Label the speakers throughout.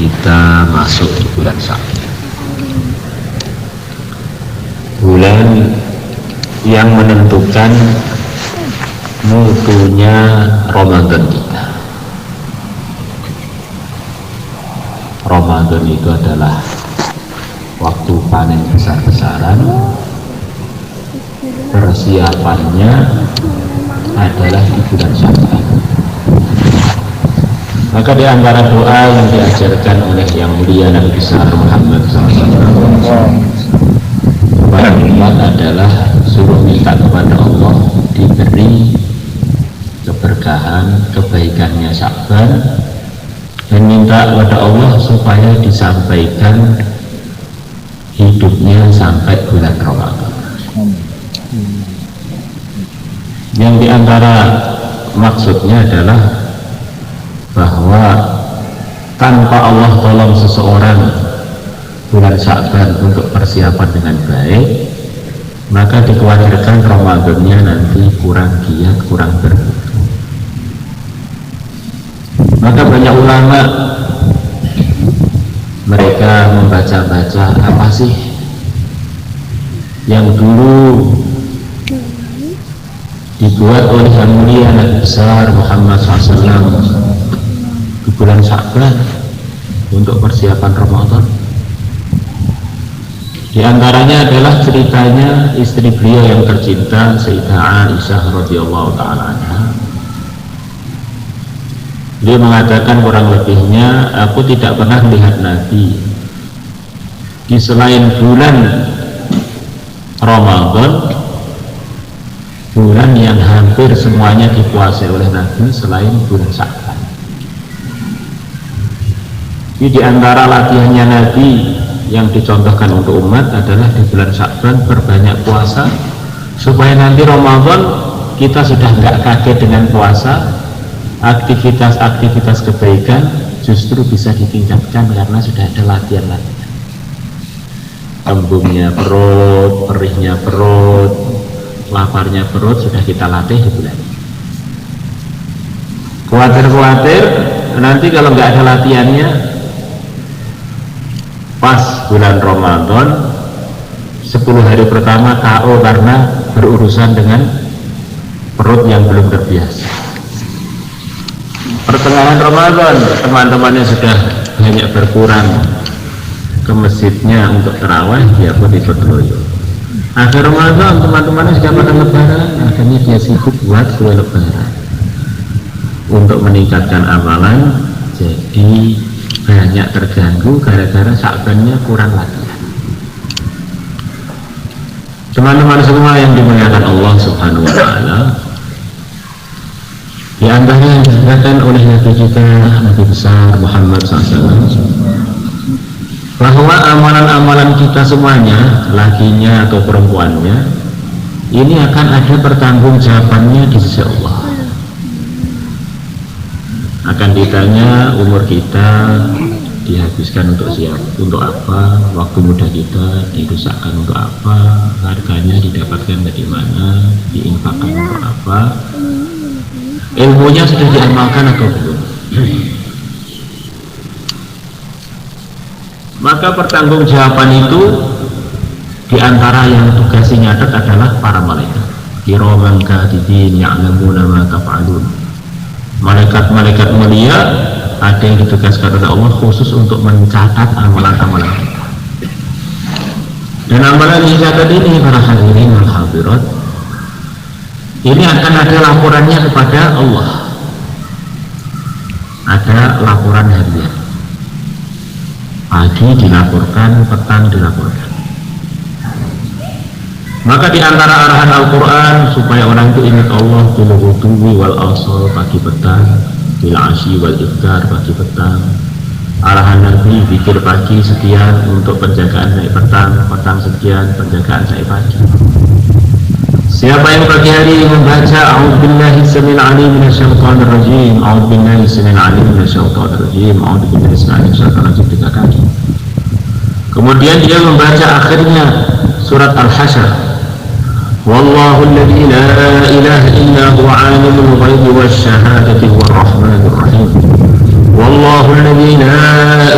Speaker 1: kita masuk di bulan Sya'ban, bulan yang menentukan mutunya Ramadan kita. Ramadan itu adalah waktu panen besar-besaran, persiapannya adalah di bulan Sya'ban. Maka di antara doa yang diajarkan oleh yang mulia Nabi besar Muhammad SAW kepada umat adalah suruh minta kepada Allah diberi keberkahan, kebaikannya Sya'ban, dan minta kepada Allah supaya disampaikan hidupnya sampai bulan Ramadan. Yang diantara maksudnya adalah bahwa tanpa Allah tolong seseorang bulan Sya'ban untuk persiapan dengan baik, maka dikhawatirkan Ramadannya nanti kurang giat, kurang bermutu. Maka banyak ulama mereka membaca-baca apa sih yang dulu dibuat oleh yang mulia Nabi besar Muhammad SAW di bulan Sya'ban untuk persiapan Ramadan. Di antaranya adalah ceritanya istri beliau yang tercinta Sayyidah Aisyah radhiyallahu ta'ala anha. Dia mengatakan kurang lebihnya, aku tidak pernah melihat Nabi di selain bulan Ramadan, bulan yang hampir semuanya dipuasai oleh Nabi selain bulan Sya'ban. Jadi di antara latihannya Nabi yang dicontohkan untuk umat adalah di bulan Sya'ban perbanyak puasa, supaya nanti Ramadan kita sudah nggak kaget dengan puasa, aktivitas-aktivitas kebaikan justru bisa ditingkatkan karena sudah ada latihan-latihan. Kembungnya perut, perihnya perut, laparnya perut sudah kita latih di bulan ini. Khawatir-khawatir nanti kalau nggak ada latihannya pas bulan Ramadan 10 hari pertama KO karena berurusan dengan perut yang belum terbiasa. Pertengahan Ramadan teman-temannya sudah banyak berkurang ke masjidnya untuk tarawih, dia pun ikut loyo. Akhir Ramadan teman-temannya sudah pada lebaran, akhirnya dia sibuk buat kue lebaran untuk meningkatkan amalan, jadi banyak terganggu gara-gara Sya'bannya kurang latihan. Teman-teman semua yang dimuliakan Allah Subhanahu wa ta'ala, di antara yang disebutkan oleh Nabi kita Nabi besar Muhammad SAW, bahwa amalan-amalan kita semuanya, lakinya atau perempuannya, ini akan ada pertanggungjawabannya di sisi Allah. Akan ditanya umur kita dihabiskan untuk siapa, untuk apa, waktu muda kita dirusakkan untuk apa, harganya didapatkan dari mana, diinfakkan untuk apa, ilmunya sudah diamalkan atau belum. Maka pertanggungjawaban itu diantara yang tugasnya nyatet adalah para malaikat. Kiraman katibin ya'lamuna ma taf'alun. Malaikat-malaikat mulia ada yang ditugaskan oleh Allah khusus untuk mencatat amalan-amalan kita. Dan amalan yang dicatat ini para hadirin wal hadirat, ini akan ada laporannya kepada Allah. Ada laporan harian. Pagi dilaporkan, petang dilaporkan. Maka di antara arahan Al-Quran supaya orang itu ingat Allah bil ghudwi wal asal pagi petang, bil asyi wal iftar pagi petang. Arahan Nabi zikir pagi sekian untuk penjagaan sampai petang, petang sekian penjagaan sampai pagi. Siapa yang pagi hari membaca a'udzubillahi samil alim minasyaitonir rajim, a'udzubillahi samil alim minasyaitonir rajim, a'udzubillahi samil alim minasyaitonir rajim 3 kali. Kemudian dia membaca akhirnya surat Al-Hasyr. Wallahu alladzi la ilaha illa huwa alimul ghaibi wasyahadati huwar rahmanur rahim. الذي لا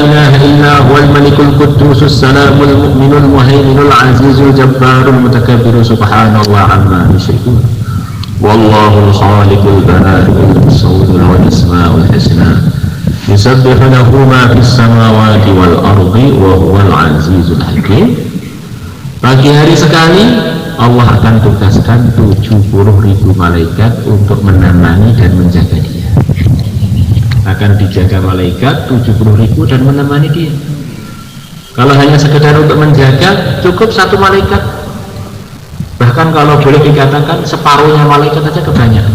Speaker 1: إله إلا هو الملك القدوس السلام المؤمن المهيمن العزيز الجبار المتكبر سبحان الله عما يشركون والله الخالق البارئ المصور له الأسماء الحسنى يسبح له ما في الsamawati wal ardi wa huwal azizul hakim. Pagi hari sekali Allah akan tugaskan 70.000 malaikat untuk menemani dan menjaga dia. Akan dijaga malaikat 70.000 dan menemani dia. Kalau hanya sekedar untuk menjaga cukup satu malaikat. Bahkan kalau boleh dikatakan separuhnya malaikat saja kebanyakan.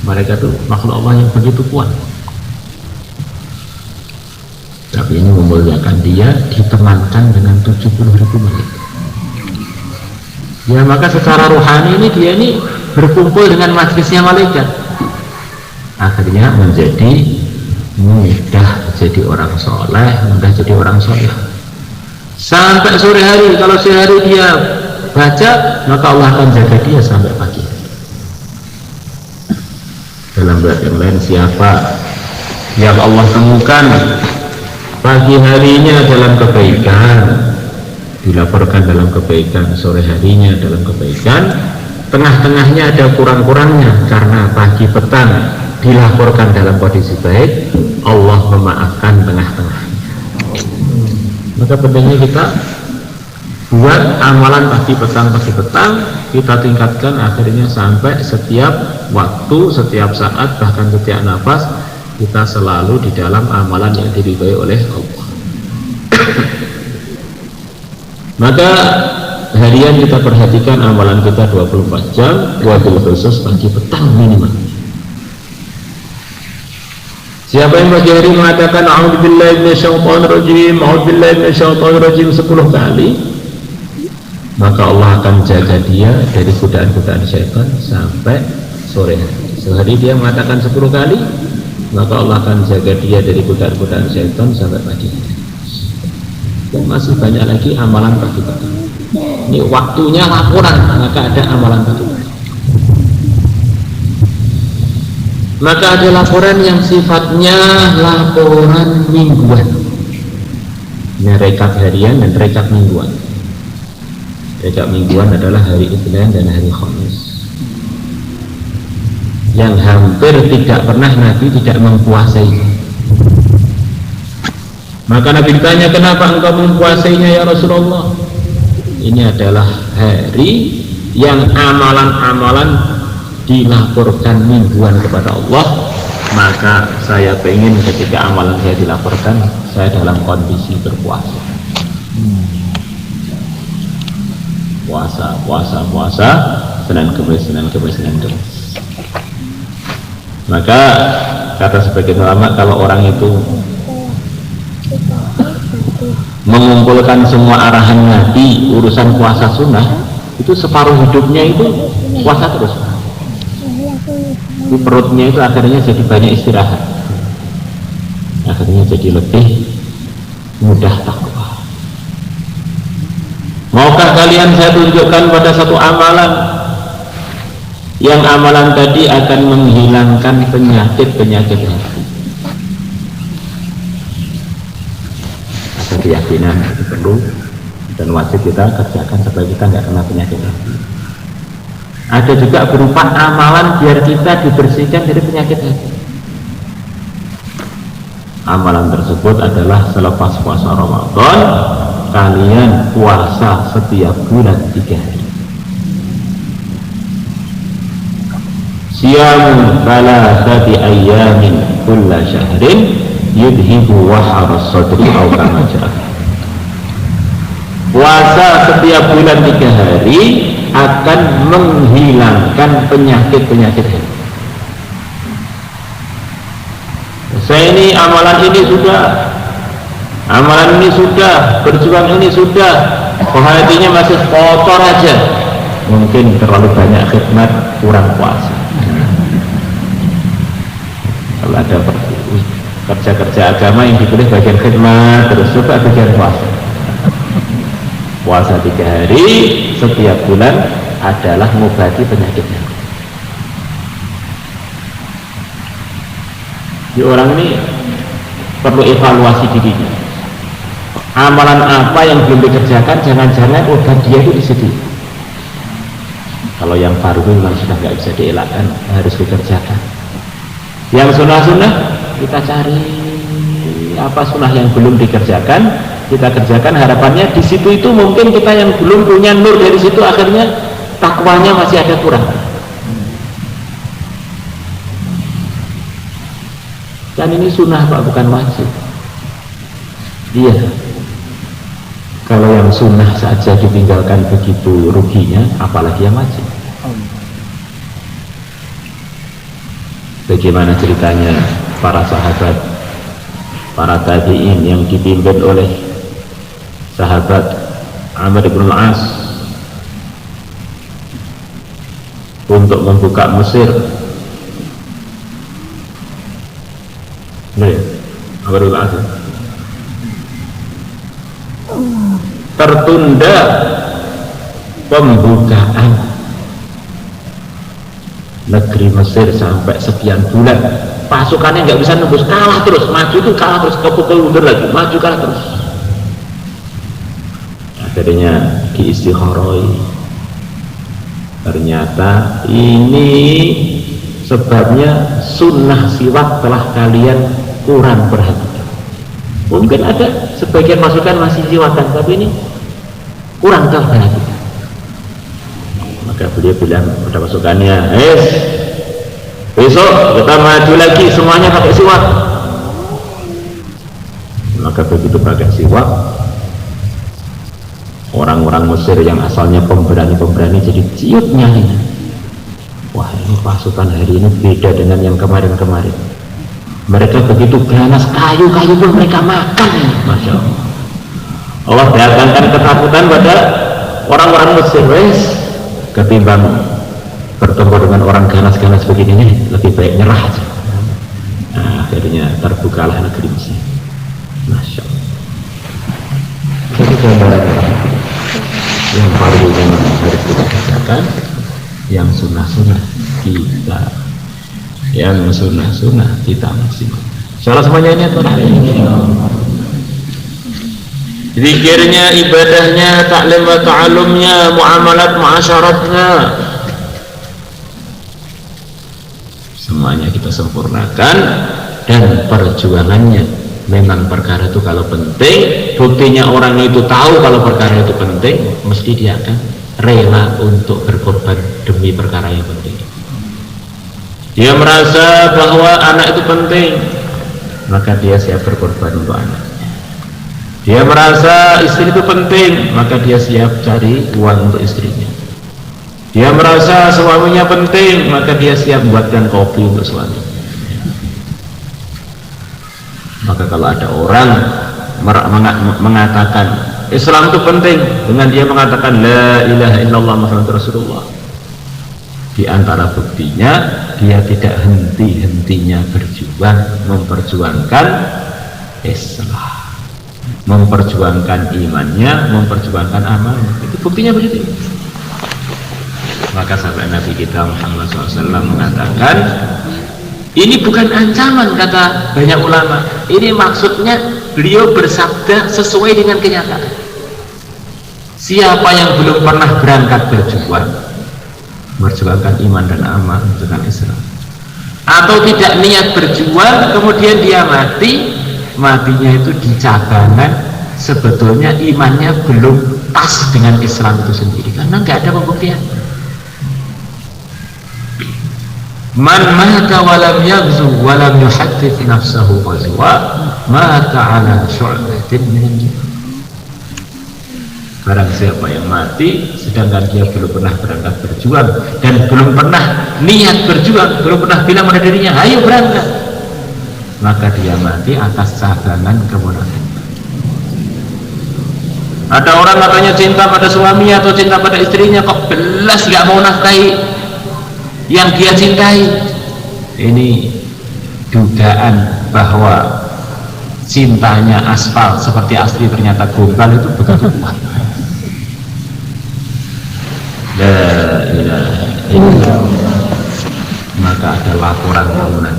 Speaker 1: Malaikat itu makhluk Allah yang begitu kuat. Tapi ini memuliakan dia ditemankan dengan 70.000 malaikat. Ya maka secara rohani ini dia ini berkumpul dengan majlisnya malaikat. Akhirnya menjadi mudah jadi orang soleh, mudah jadi orang soleh. Sampai sore hari, kalau sore hari dia baca, maka Allah akan jaga dia sampai pagi. Dalam ayat yang lain, siapa yang Allah temukan pagi harinya dalam kebaikan, dilaporkan dalam kebaikan, sore harinya dalam kebaikan, tengah-tengahnya ada kurang-kurangnya karena pagi petang dilaporkan dalam kondisi baik, Allah memaafkan tengah-tengahnya. Maka pentingnya kita buat amalan pagi petang, kita tingkatkan akhirnya sampai setiap waktu, setiap saat, bahkan setiap nafas kita selalu di dalam amalan yang diridhoi oleh Allah. Maka harian kita perhatikan amalan kita 24 jam, wabil khusus pagi petang minimal. Siapa yang pagi hari mengatakan a'udzubillahi minasyaitonirrajim, a'udzubillahi minasyaitonirrajim 10 kali, maka Allah akan jaga dia dari godaan-godaan syaitan sampai sore hari. Sehari dia mengatakan 10 kali, maka Allah akan jaga dia dari godaan-godaan syaitan sampai pagi hari. Dan masih banyak lagi amalan pagi petang. Ini waktunya laporan, maka ada amalan pagi petang. Maka ada laporan yang sifatnya laporan mingguan. Ini rekap harian dan rekap mingguan. Rekap mingguan adalah hari Isnin dan hari Khamis, yang hampir tidak pernah Nabi tidak mempuasainya. Maka Nabi ditanya, kenapa engkau mempuasainya ya Rasulullah? Ini adalah hari yang amalan-amalan dilaporkan mingguan kepada Allah. Maka saya pengen ketika amalan saya dilaporkan, saya dalam kondisi berpuasa. Puasa, Senin Kemis. Maka kata sebagian ulama, kalau orang itu mengumpulkan semua arahan Nabi urusan puasa sunnah, itu separuh hidupnya itu puasa terus. Di perutnya itu akhirnya jadi banyak istirahat, akhirnya jadi lebih mudah takwa. Maukah kalian saya tunjukkan pada satu amalan, yang amalan tadi akan menghilangkan penyakit-penyakit hati? Ada keyakinan itu perlu dan wajib kita kerjakan supaya kita nggak kena penyakit hati. Ada juga berupa amalan biar kita dibersihkan dari penyakit hati. Amalan tersebut adalah selepas puasa Ramadan, kalian puasa setiap bulan 3 hari. Siyamu thalathati ayyamin kulla syahrin yudhibu waharas sadri aw kama jaa. Puasa setiap bulan 3 hari akan menghilangkan penyakit-penyakit hati. Saya ini amalan ini sudah, berjuang ini sudah, kok hatinya masih kotor aja. Mungkin terlalu banyak khidmat, kurang puasa. Kalau ada kerja-kerja agama yang dipilih bagian khidmat, terus coba bagian puasa. Puasa 3 hari setiap bulan adalah mengobati penyakitnya. Di orang ini perlu evaluasi dirinya. Amalan apa yang belum dikerjakan, jangan-jangan udah dia itu di situ. Kalau yang fardu memang sudah nggak bisa dielakkan, harus dikerjakan. Yang sunnah-sunnah kita cari apa sunnah yang belum dikerjakan, kita kerjakan. Harapannya di situ itu mungkin kita yang belum punya nur dari situ, akhirnya takwanya masih ada kurang. Dan ini sunnah Pak, bukan wajib. Iya. Kalau yang sunnah saja ditinggalkan begitu ruginya, apalagi yang wajib. Bagaimana ceritanya para sahabat, para tabi'in yang dipimpin oleh sahabat Amr bin Al-As untuk membuka Mesir. Amr bin Al-As tertunda pembukaan negeri Mesir sampai sekian bulan, pasukannya nggak bisa nembus, kalah terus, maju itu kalah terus, kepukul mundur lagi, maju kalah terus. Akhirnya diistikharoi, ternyata ini sebabnya sunnah siwak telah kalian kurang perhatikan. Mungkin ada sebagian masukan masih siwakan, tapi ini kurang terperhatikan. Maka beliau bilang pada pasukannya, besok kita maju lagi semuanya pakai siwak. Maka begitu pakai siwak, orang-orang Mesir yang asalnya pemberani-pemberani jadi ciut nyalinya. Wah, ini pasukan hari ini beda dengan yang kemarin-kemarin. Mereka begitu ganas, kayu-kayu pun mereka makan ini. Masya Allah. Allah datangkan ketakutan pada orang-orang Mesir. Ketimbang bertemu dengan orang ganas-ganas begini nih, lebih baik nyerah aja. Nah, akhirnya terbukalah negeri Mesir. Masya Allah. Jadi gambaran yang baru yang harus kita kerjakan, yang sunnah-sunnah kita, yang sunnah-sunnah kita maksimal. Insyaallah semuanya ini atau zikirnya, ibadahnya, taklim wa ta'alumnya, muamalat, muasyaratnya, semuanya kita sempurnakan. Dan perjuangannya, memang perkara itu kalau penting, buktinya orang itu tahu kalau perkara itu penting, mesti dia akan rela untuk berkorban demi perkara yang penting. Dia merasa bahwa anak itu penting, maka dia siap berkorban untuk anak. Dia merasa istri itu penting, maka dia siap cari uang untuk istrinya. Dia merasa suaminya penting, maka dia siap buatkan kopi untuk suami. Maka kalau ada orang mengatakan Islam itu penting, dengan dia mengatakan la ilaha illallah Muhammadur Rasulullah, di antara buktinya dia tidak henti-hentinya berjuang memperjuangkan Islam, memperjuangkan imannya, memperjuangkan amalnya. Itu buktinya begitu. Maka sahabat Nabi kita Muhammad SAW mengatakan, ini bukan ancaman, kata banyak ulama, ini maksudnya beliau bersabda sesuai dengan kenyataan. Siapa yang belum pernah berangkat berjuang, memperjuangkan iman dan amal dengan Islam, atau tidak niat berjuang kemudian dia mati, matinya itu di cabangan, sebetulnya imannya belum pas dengan Islam itu sendiri, karena nggak ada pembuktian. Man mata walam yaghzu walam yuhaddits nafsahu ghazwa mata ala syu'batin minan nifaq. Barang siapa yang mati sedangkan dia belum pernah berangkat berjuang dan belum pernah niat berjuang, belum pernah bilang pada dirinya ayo berangkat, maka dia mati atas cabangan kemunafikan. Ada orang katanya cinta pada suaminya atau cinta pada istrinya, kok belas gak mau nafkahi yang dia cintai. Ini dugaan bahwa cintanya aspal seperti asli ternyata gombal itu begitu kuat. La ilaha illallah. Maka ada laporan tahunan.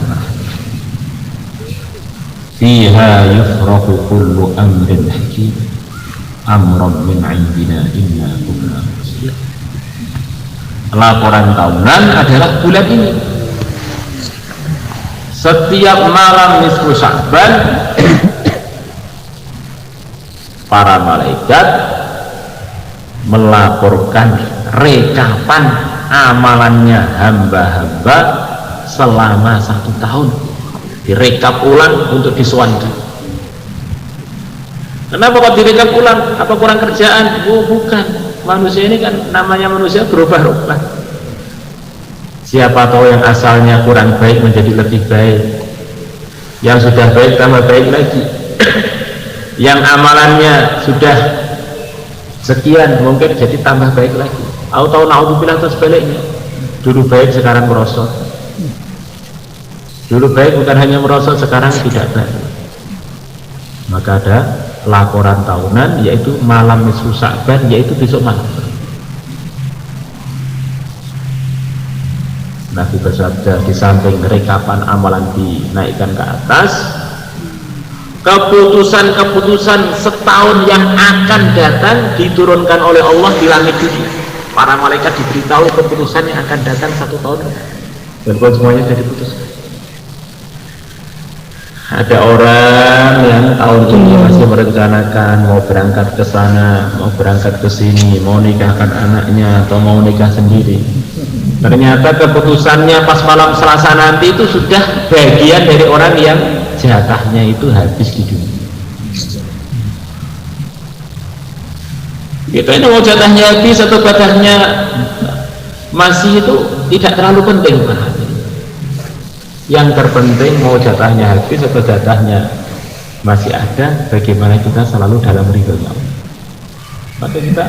Speaker 1: fiha yufraku kullu amrin hakim amran min indina inna kunna muslimin. Laporan tahunan adalah bulan ini. Setiap malam nisfu Sya'ban para malaikat melaporkan rekapan amalannya hamba-hamba selama 1 tahun, direkap ulang untuk disuankan. Kenapa kok direkap ulang? Apa kurang kerjaan? Oh, bukan. Manusia ini kan namanya manusia berubah-ubah. Siapa tahu yang asalnya kurang baik menjadi lebih baik, yang sudah baik tambah baik lagi, yang amalannya sudah sekian mungkin jadi tambah baik lagi. Tahu naudzubillah atau sebaliknya, dulu baik sekarang merosot, dulu baik bukan hanya merosot sekarang tidak baik. Maka ada laporan tahunan, yaitu malam nisfu Sya'ban, yaitu besok malam. Nabi bersabda, di samping rekapan amalan dinaikkan ke atas, keputusan-keputusan setahun yang akan datang diturunkan oleh Allah di langit dunia. Para malaikat diberitahu keputusan yang akan datang 1 tahun, dan semuanya sudah diputuskan. Ada orang yang tahun ini masih merencanakan mau berangkat ke sana, mau berangkat ke sini, mau nikahkan anaknya atau mau nikah sendiri. Ternyata keputusannya pas malam Selasa nanti itu sudah bagian dari orang yang jatahnya itu habis di dunia. Kita ini mau jatahnya habis atau jatahnya masih, itu tidak terlalu penting. Yang terpenting mau jatahnya habis atau jatahnya masih ada, bagaimana kita selalu dalam ridhonya. Maka kita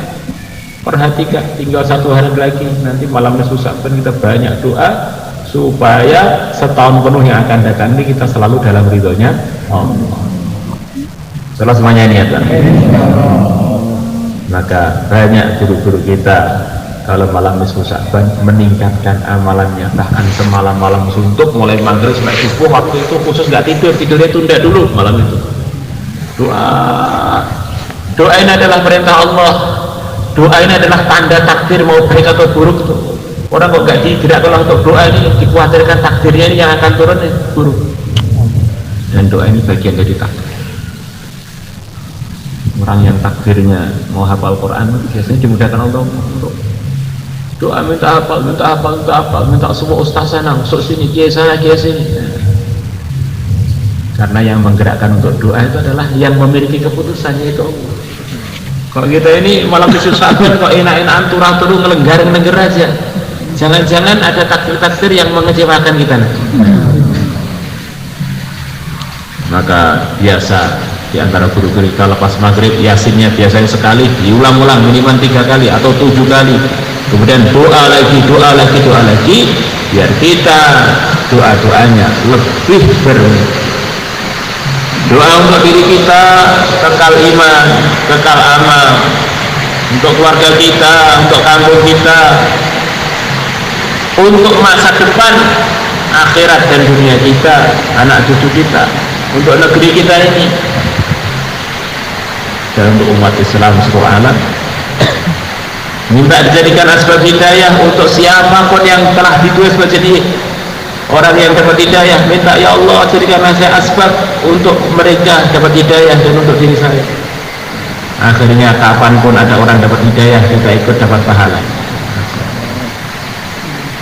Speaker 1: perhatikan, tinggal 1 hari lagi, nanti malam nisfu Sya'ban kita banyak doa supaya setahun penuh yang akan datang ini kita selalu dalam ridhonya Allah. Setelah semuanya ini ya, maka banyak guru-guru kita kalau malam nisfu Sya'ban meningkatkan amalannya, bahkan semalam-malam suntuk mulai maghrib sampai subuh, waktu itu khusus nggak tidur, tidurnya tunda dulu malam itu. Doa ini adalah perintah Allah. Doa ini adalah tanda takdir mau baik atau buruk. Orang kok nggak digerakkan untuk doa ini, dikhawatirkan takdirnya ini yang akan turun buruk. Dan doa ini bagian dari takdir. Orang yang takdirnya mau hafal Quran biasanya dimudahkan Allah untuk doa, minta hafal, minta semua ustaz sana, masuk sini, kiai sana, kiai sini. Karena yang menggerakkan untuk doa itu adalah yang memiliki keputusannya, itu Allah. Kalau kita ini malam nisfu Sya'ban kok enak-enakan turun-turun ngelenggar aja, jangan-jangan ada takdir-takdir yang mengecewakan kita nanti. Maka biasa di antara guru-guru kita lepas maghrib yasinnya biasanya sekali diulang-ulang minimal 3 kali atau 7 kali, kemudian doa lagi, biar kita doa-doanya lebih doa untuk diri kita kekal iman, kekal amal, untuk keluarga kita, untuk kampung kita, untuk masa depan akhirat dan dunia kita, anak cucu kita, untuk negeri kita ini, dan untuk umat Islam seluruh alam. Minta dijadikan asbab hidayah untuk siapapun yang telah ditulis menjadi orang yang dapat hidayah. Minta, ya Allah jadikanlah saya asbab untuk mereka dapat hidayah dan untuk diri saya. Akhirnya kapanpun ada orang dapat hidayah, kita ikut dapat pahala.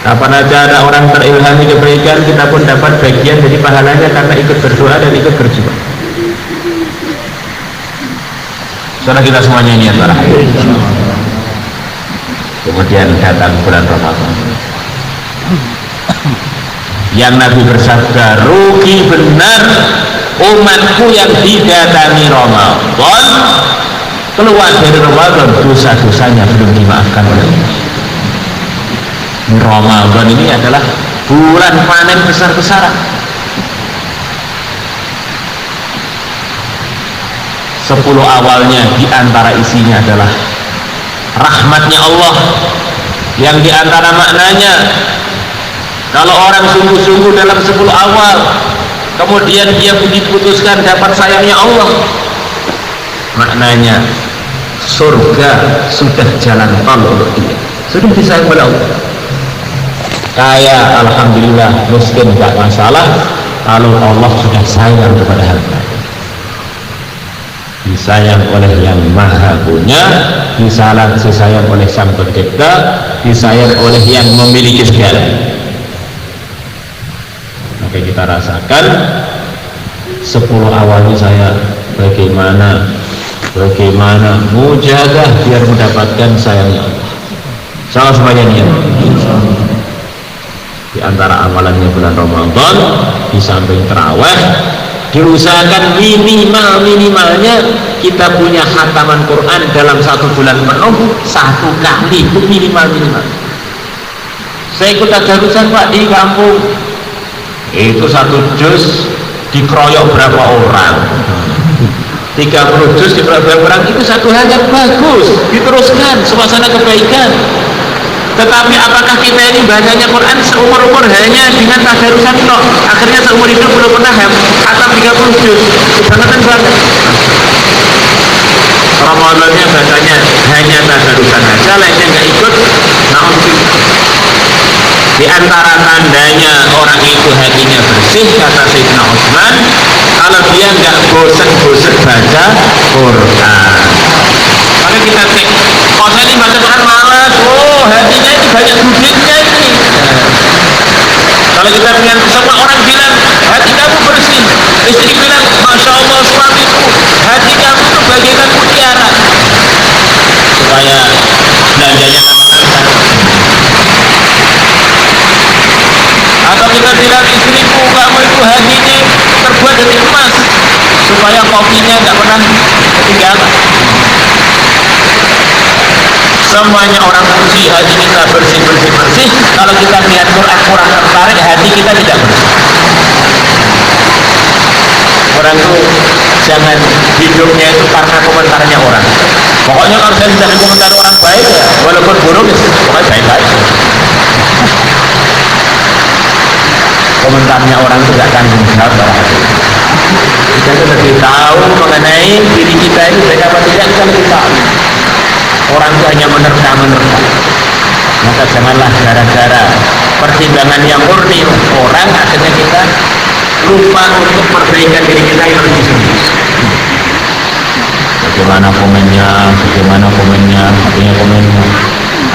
Speaker 1: Kapan aja ada orang terilhami kebaikan, kita pun dapat bagian dari pahalanya karena ikut berdoa dan ikut berjuang. Setelah kita semuanya niat barahmatullahi. Kemudian datang bulan Ramadan yang Nabi bersabda, rugi benar umatku yang didatangi Ramadan, keluar dari Ramadan dosa-dosanya belum dimaafkan oleh Allah. Ramadan ini adalah bulan panen besar-besaran. 10 awalnya diantara isinya adalah rahmatnya Allah, yang diantara maknanya kalau orang sungguh-sungguh dalam 10 awal kemudian dia diputuskan dapat sayangnya Allah, maknanya surga sudah jalan tol untuk dia, sudah disayang oleh Allah. Kaya alhamdulillah, miskin gak masalah kalau Allah sudah sayang kepada hamba, disayang oleh yang maha punya, disayang oleh sang pencipta, disayang oleh yang memiliki segala. Maka kita rasakan 10 awalnya saya bagaimana mujahadah biar mendapatkan sayangnya Allah. Salah semuanya niat. Di antara amalannya bulan Ramadan, di samping tarawih, diusahakan minimalnya kita punya khataman Quran dalam 1 bulan penuh 1 kali, itu minimal. Saya ikut tadarusan Pak di kampung, itu 1 juz dikeroyok berapa orang, 30 juz dikeroyok berapa orang, itu satu hal yang bagus, diteruskan suasana kebaikan. Tetapi apakah kita ini bacanya Quran seumur-umur hanya dengan tadarusan toh? Akhirnya seumur hidup belum pernah khatam 30 juz. Kebangetan banget. Ramadannya bacanya hanya tadarusan aja, lainnya nggak ikut. Di antara tandanya orang itu hatinya bersih, kata Sayyidina Utsman, kalau dia nggak bosan-bosan baca Quran. Maka kita cek, kok saya ini baca Quran malas, oh hatinya ini banyak duitnya ini. Kalau kita dengan semua orang bilang hati kamu bersih, istri bilang Masya Allah suamiku, hati kamu itu bagaikan mutiara, supaya belanjanya tambah lancar. Atau kita bilang istriku, kamu itu hatinya terbuat dari emas, supaya kopinya nggak pernah ketinggalan. Semuanya orang puji hati kita bersih. Kalau kita lihat Quran kurang tertarik, hati kita tidak bersih. Orang itu jangan hidupnya itu karena komentarnya orang. Pokoknya kalau saya tidak komentar orang baik ya, walaupun buruk ya, pokoknya baik-baik. Komentarnya orang itu tidak tanggung jawab pada hati. Kita itu lebih tahu mengenai diri kita ini baik apa tidak, kita lebih tahu. Orang itu hanya menerka. Maka janganlah gara-gara pertimbangan yang murni orang akhirnya kita lupa untuk perbaikan diri kita yang lebih serius. Bagaimana komennya, artinya komennya.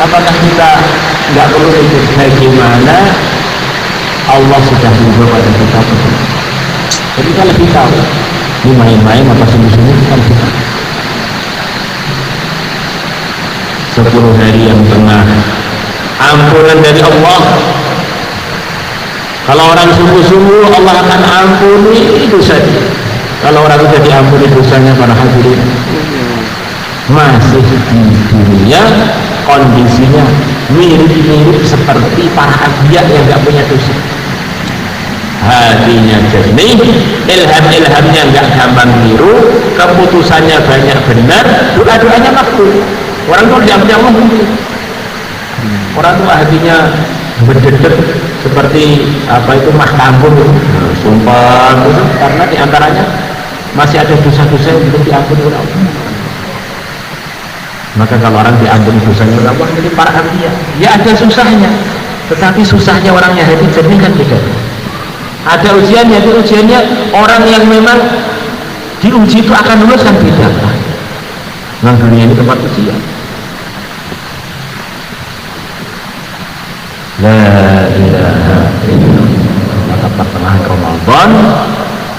Speaker 1: Apakah kita nggak perlu mikir bagaimana Allah sudah berubah pada kita? Jadi kita lebih tahu. Ini main-main atau sungguh-sungguh kita lebih tahu. 10 hari yang tengah ampunan dari Allah. Kalau orang sungguh-sungguh Allah akan ampuni dosanya. Kalau orang sudah diampuni dosanya, para hadirin, masih di dunia kondisinya mirip-mirip seperti para anbiya yang tidak punya dosa. Hatinya jernih, ilham-ilhamnya nggak gampang keliru, keputusannya banyak benar, doa-doanya makbul. Orang itu diampuni Allah mungkin. Orang itu hatinya berdedet seperti apa itu mah kambun, sumpah itu, karena diantaranya masih ada dosa-dosa yang belum diampuni oleh Allah. Maka kalau orang diampuni dosanya oleh Allah, jadi para anbiya, ya ada susahnya, tetapi susahnya orangnya hati jernih kan beda. Ada ujiannya, itu ujiannya orang yang memang diuji itu akan lulus kan beda. Nah, dunia ini tempat ujian. La ilaha illallah. Maka pertengahan Ramadan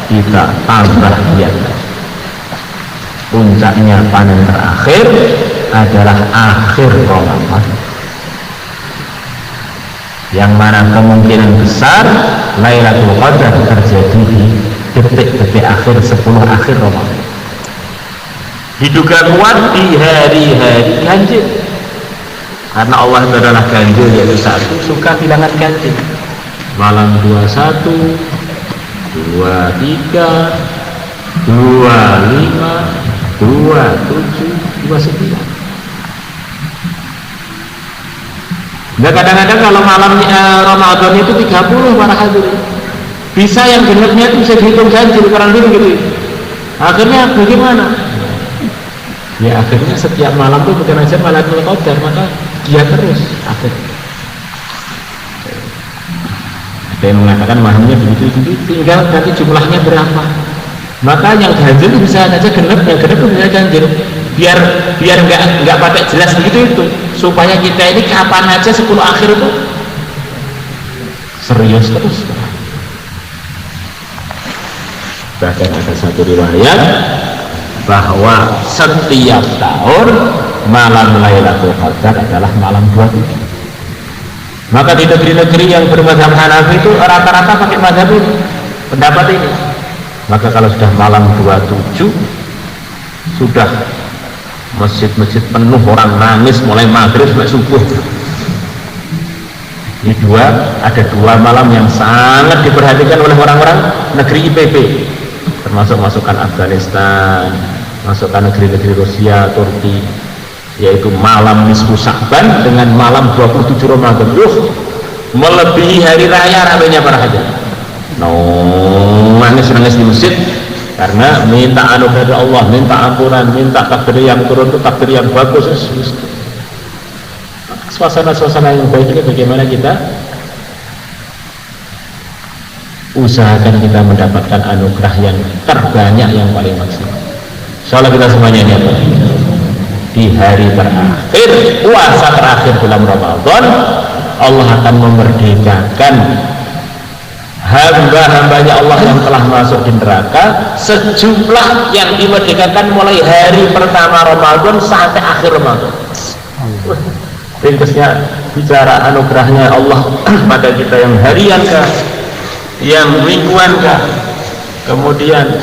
Speaker 1: kita tambah giat. Puncaknya panen terakhir adalah akhir Ramadan, yang mana kemungkinan besar Lailatul Qadar terjadi di detik-detik akhir 10 akhir Ramadan. Diduga kuat di hari-hari ganjil, karena Allah itu adalah ganjil, yaitu 1, suka bilangan ganjil. Malam 21, 23, 25, 27, 29. Nah, kadang-kadang kalau malam Ramadan itu 30 para hadirin. Bisa yang genapnya itu bisa dihitung ganjil kurang dulu gitu. Akhirnya bagaimana? Ya akhirnya setiap malam tuh bukan aja Lailatul Qadar, maka dia terus akhirnya. Ada yang mengatakan malamnya begitu, tinggal nanti jumlahnya berapa. Maka yang ganjil itu bisa saja genap, yang genap itu bisa ganjil. Biar nggak pakai jelas begitu itu, supaya kita ini kapan aja 10 akhir itu serius terus. Bahkan ada satu riwayat bahwa setiap tahun malam Lailatul Qadar adalah malam 27. Maka di negeri-negeri yang bermadzhab Hanafi itu rata-rata pakai mazhab ini, pendapat ini. Maka kalau sudah malam 27, sudah masjid-masjid penuh orang nangis mulai maghrib sampai subuh. Ini ada dua malam yang sangat diperhatikan oleh orang-orang negeri IPB, termasuk masukan Afghanistan, masukan negeri-negeri Rusia, Turki, yaitu malam nisfu Sya'ban dengan malam 27 Ramadan. Melebihi hari raya ramainya para hajat. Nangis di masjid karena minta anugerah dari Allah, minta ampunan, minta takdir yang turun itu takdir yang bagus. Suasana-suasana yang baik ini bagaimana kita usahakan kita mendapatkan anugerah yang terbanyak, yang paling maksimal. Insyaallah kita semuanya ini apa? Di hari terakhir, puasa terakhir bulan Ramadan, Allah akan memerdekakan hamba-hambanya Allah yang telah masuk di neraka sejumlah yang dimerdekakan mulai hari pertama Ramadan sampai akhir Ramadan. Ringkasnya bicara anugerahnya Allah pada kita yang harian kah, yang mingguan kah, kemudian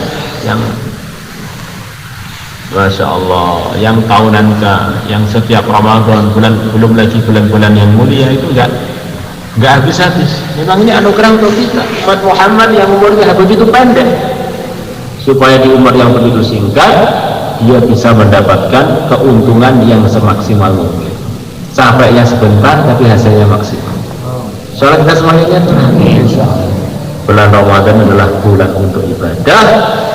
Speaker 1: yang Masya Allah, yang tahunan kah, yang setiap Ramadan, belum lagi bulan-bulan yang mulia, itu enggak habis-habis. Memang ini anugerah untuk kita umat Muhammad yang umurnya begitu pendek, supaya di umur yang begitu singkat dia bisa mendapatkan keuntungan yang semaksimal mungkin. Capeknya sebentar tapi hasilnya maksimal. Soalnya kita semuanya bulan Ramadan adalah bulan untuk ibadah,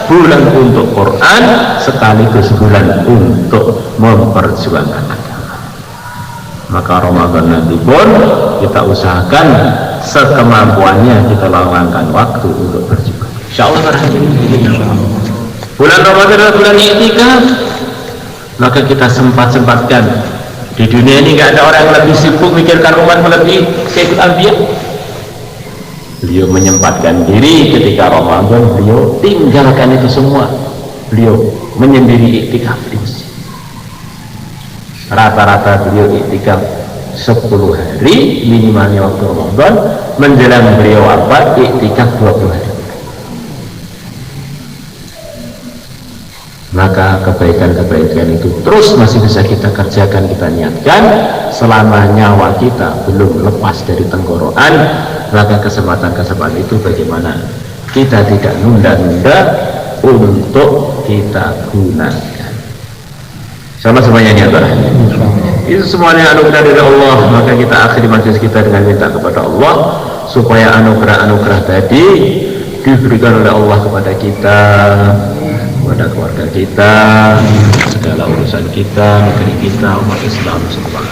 Speaker 1: bulan untuk Quran, sekaligus bulan untuk memperjuangkan agama. Maka Ramadan nanti pun kita usahakan sekemampuannya kita luangkan waktu untuk berjuang. Insyaallah. Bulan Ramadan adalah bulan i'tikaf, maka kita sempat-sempatkan. Di dunia ini nggak ada orang yang lebih sibuk mikirkan umat melebihi Sayyidul Anbiya. Beliau menyempatkan diri ketika Ramadan, beliau tinggalkan itu semua, beliau menyendiri iktikaf di masjid. Rata-rata beliau iktikaf 10 hari minimalnya waktu Ramadan, menjelang beliau wafat iktikaf 20 hari. Maka kebaikan-kebaikan itu terus masih bisa kita kerjakan, kita niatkan selama nyawa kita belum lepas dari tenggorokan. Maka kesempatan-kesempatan itu bagaimana kita tidak nunda-nunda untuk kita gunakan. Sama-samanya niat itu semuanya anugerah dari Allah. Maka kita akhiri majelis kita dengan minta kepada Allah supaya anugerah-anugerah tadi diberikan oleh Allah kepada kita, kepada keluarga kita, segala urusan kita, negeri kita, umat Islam semua.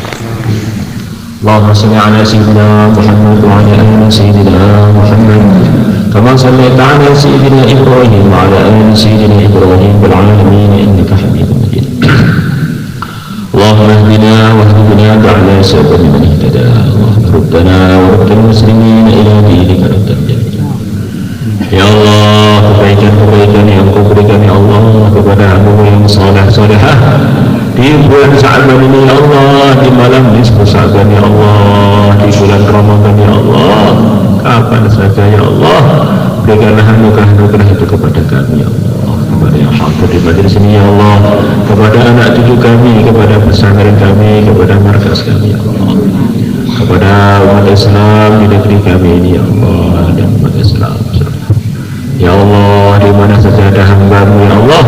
Speaker 1: Allahumma salli ala sayyidina Muhammad wa ala ali sayyidina Muhammad kama sallaita ala sayyidina Ibrahim wa ala ali sayyidina Ibrahim bil alamin innaka Hamidum Majid. Allahumma ihdina wa ihdina ba'da sabili man ihtada. Allahumma ruddana wa ruddal muslimin ila dinika raddal jannah. Ya Allah, kebaikan-kebaikan yang Kau berikan ya Allah kepada hamba yang saleh-salehah di bulan Sya'ban ini ya Allah, di malam nisfu Sya'ban ya Allah, di bulan Ramadan ya Allah, kapan saja ya Allah, berikanlah anugerah-anugerah itu kepada kami ya Allah, kepada yang hadir di majelis ini ya Allah, kepada anak cucu kami, kepada pesantren kami, kepada markas kami ya Allah, kepada umat Islam di negeri kami ini ya Allah, dan umat Islam ya Allah, di mana saja ada hamba-Mu ya Allah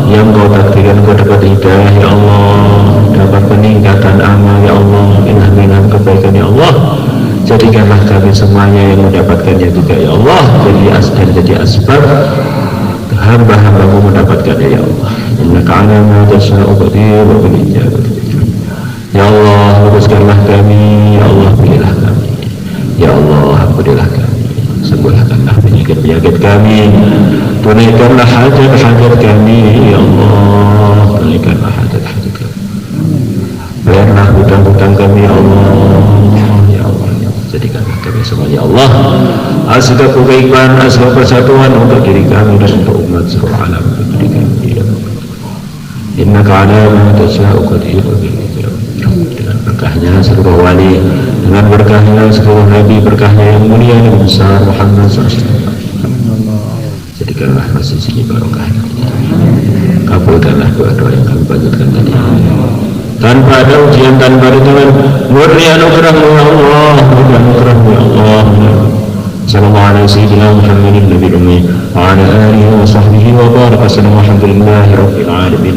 Speaker 1: yang Kau takdirkan Kau dapat hidayah ya Allah, dapat peningkatan amal ya Allah, ilham kebaikan ya Allah, jadikanlah kami semuanya yang mendapatkannya juga ya Allah, jadi asbab hamba-hambamu mendapatkannya ya Allah. Innaka ala ma tasya'u qadir wa bil ijabati. Ya Allah, luruskanlah kami, ya Allah, pilihlah kami, ya Allah, ampunilah kami, sembuhkanlah penyakit-penyakit kami, tunaikanlah hajat-hajat kami ya Allah, tunaikanlah hajat-hajat kami, bayarlah hutang-hutang kami ya Allah, ya Allah, ya Allah, jadikanlah kami semuanya Allah asbab kebaikan, asbab persatuan untuk diri kami dan untuk umat seluruh alam, untuk diri kami ya Allah. Innaka ala ma tasya'u qadir wa bil ijabati. Dengan berkahnya seluruh wali, dengan berkahnya seluruh nabi, berkahnya yang mulia dan besar Muhammad SAW, jadikanlah masjid sini barokahnya, kabulkanlah doa-doa yang kami panjatkan tadi tanpa ada ujian, tanpa ada tangan, murni anugerahmu ya Allah, murni anugerahmu ya Allah. Sallallahu alaihi sayyidina Muhammadin nabiyil ummi wa ala alihi wa sahbihi wa baraka sallam. Alhamdulillahi rabbil alamin.